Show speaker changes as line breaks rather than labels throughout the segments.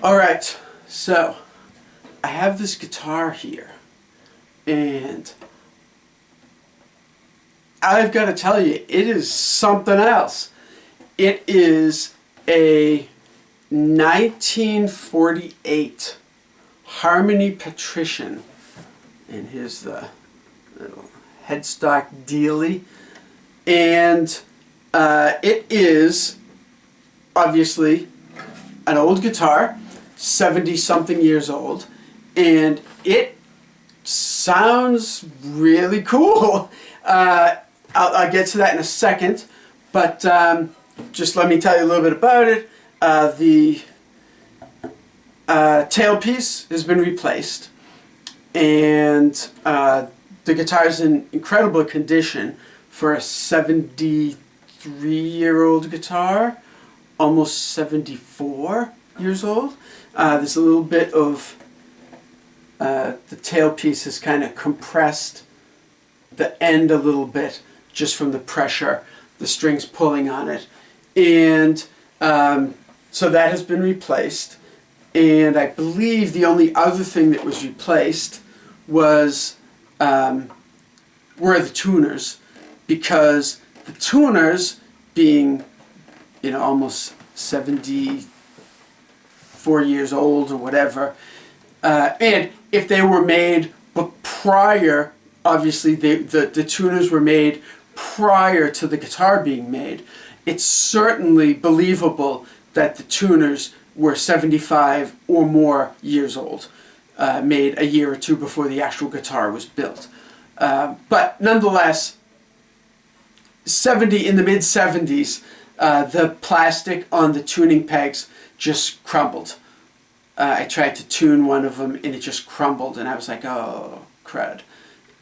Alright, so I have this guitar here, and I've got to tell you, it is something else. It is a 1948 Harmony Patrician, and here's the little headstock dealie, and it is obviously an old guitar, 70-something years old, and it sounds really cool. I'll get to that in a second, but just let me tell you a little bit about it. The tailpiece has been replaced, and the guitar is in incredible condition for a 73-year-old guitar, almost 74 years old. There's a little bit of the tailpiece has kind of compressed the end a little bit just from the pressure, the strings pulling on it, and so that has been replaced. And I believe the only other thing that was replaced was were the tuners, because the tuners, being almost 74 years old or whatever, and if they were made prior, obviously the tuners were made prior to the guitar being made, it's certainly believable that the tuners were 75 or more years old, made a year or two before the actual guitar was built. But nonetheless, in the mid-70s, the plastic on the tuning pegs just crumbled. I tried to tune one of them and it just crumbled, and I was like, oh, crud.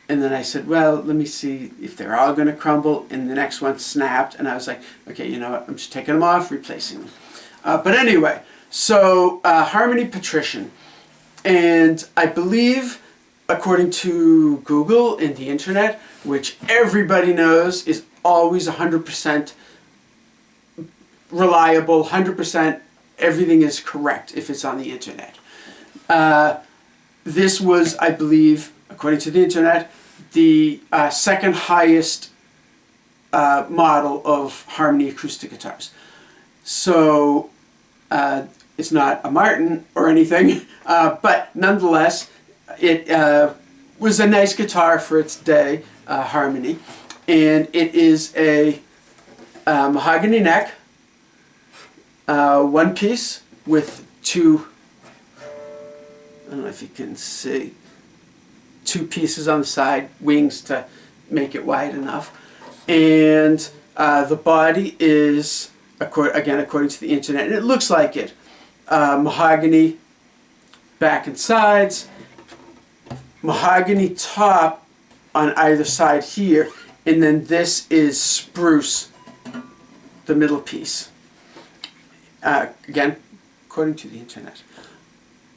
And then I said, well, let me see if they're all going to crumble, and the next one snapped, and I was like, okay, you know what, I'm just taking them off, replacing them. But anyway, so Harmony Patrician, and I believe, according to Google and the internet, which everybody knows is always 100% reliable, 100% everything is correct if it's on the internet. This was, I believe, according to the internet, the second highest model of Harmony acoustic guitars. So it's not a Martin or anything, but nonetheless, it was a nice guitar for its day, Harmony, and it is a mahogany neck, one piece with two, I don't know if you can see, two pieces on the side, wings to make it wide enough, and the body is, again according to the internet, and it looks like it, mahogany back and sides, mahogany top on either side here, and then this is spruce, the middle piece. Again, according to the internet.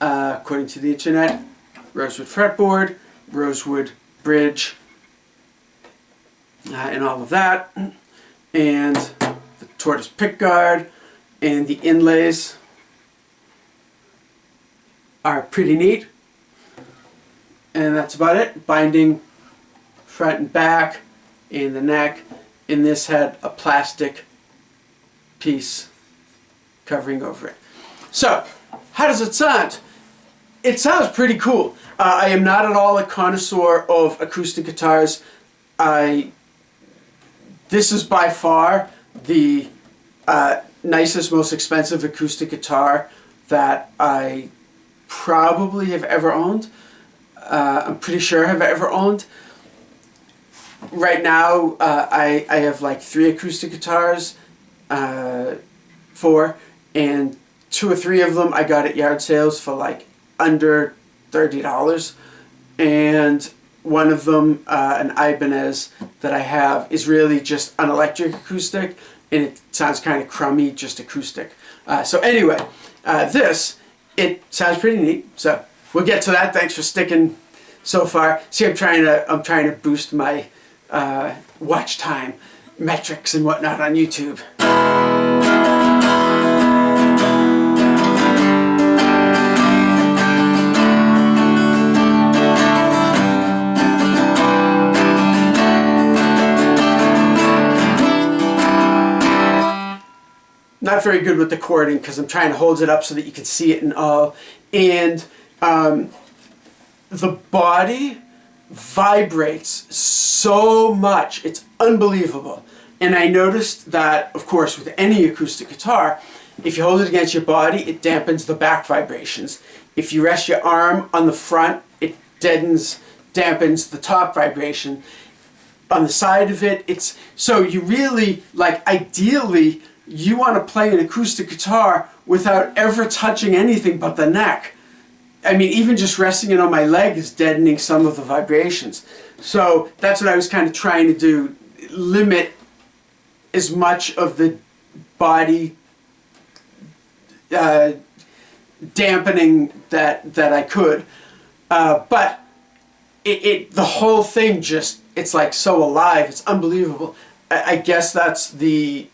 According to the internet, rosewood fretboard, rosewood bridge, and all of that, and the tortoise pickguard, and the inlays are pretty neat, and that's about it. Binding front and back, and the neck, and this had a plastic piece covering over it. So, how does it sound? It sounds pretty cool. I am not at all a connoisseur of acoustic guitars. This is by far the nicest, most expensive acoustic guitar that I probably have ever owned. I'm pretty sure have ever owned. Right now, I have like 3 acoustic guitars, 4, and 2 or 3 of them I got at yard sales for like under $30, and one of them, an Ibanez that I have, is really just an electric acoustic, and it sounds kind of crummy, just acoustic. So anyway, it sounds pretty neat. So we'll get to that. Thanks for sticking so far. See, I'm trying to boost my watch time metrics and whatnot on YouTube. not very good with the cording because I'm trying to hold it up so that you can see it and all. And the body vibrates so much. It's unbelievable. And I noticed that, of course, with any acoustic guitar, if you hold it against your body, it dampens the back vibrations. If you rest your arm on the front, it dampens the top vibration. On the side of it, it's, so you really, like, ideally, you want to play an acoustic guitar without ever touching anything but the neck. I mean, even just resting it on my leg is deadening some of the vibrations. So that's what I was kind of trying to do, limit as much of the body dampening that I could. But the whole thing just, it's like so alive, it's unbelievable. I guess that's the,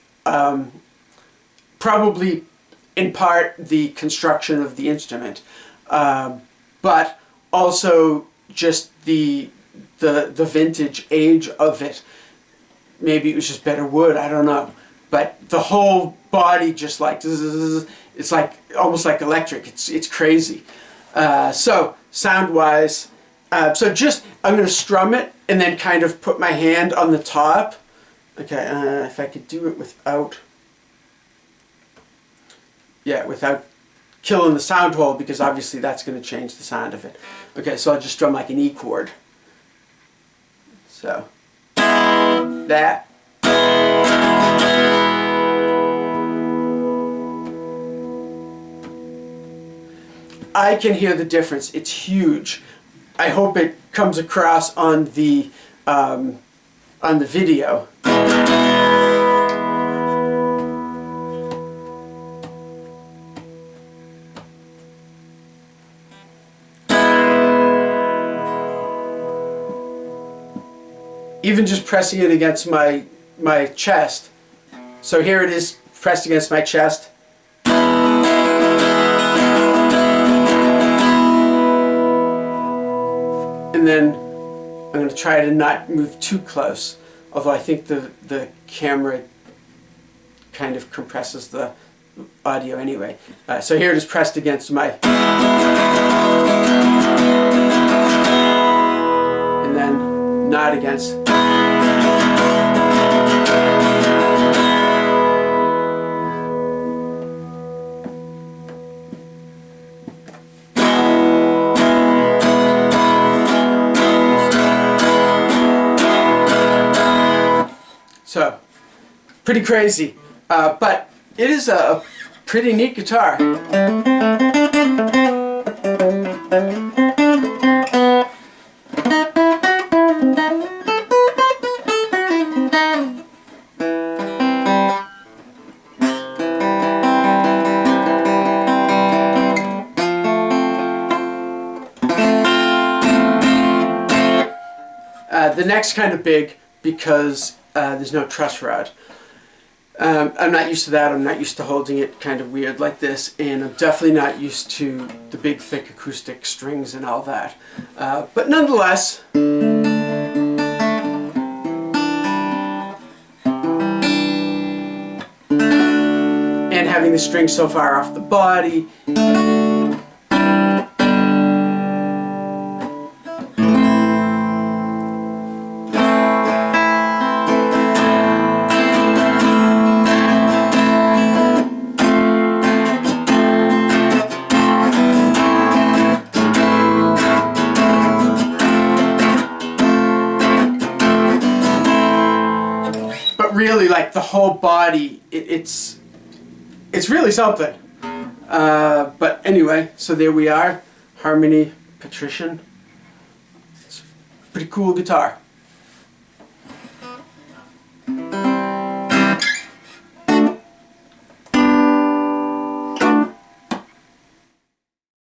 probably in part the construction of the instrument. But also just the vintage age of it. Maybe it was just better wood, I don't know. But the whole body just like, it's like almost like electric. It's crazy. So sound-wise, so just, I'm going to strum it and then kind of put my hand on the top. Okay, if I could do it without, without killing the sound hole, because obviously that's going to change the sound of it. Okay, so I'll just strum like an E chord. So, that. I can hear the difference. It's huge. I hope it comes across on the video. Even just pressing it against my chest. So here it is pressed against my chest. And then I'm going to try to not move too close, although I think the camera kind of compresses the audio anyway. So here it is pressed against my, and then not against. So, pretty crazy, but it is a pretty neat guitar. The neck's kind of big because there's no truss rod. I'm not used to that. I'm not used to holding it kind of weird like this, and I'm definitely not used to the big thick acoustic strings and all that. But nonetheless, and having the strings so far off the body, really, like, the whole body, it's really something. But anyway, so there we are, Harmony Patrician. It's a pretty cool guitar.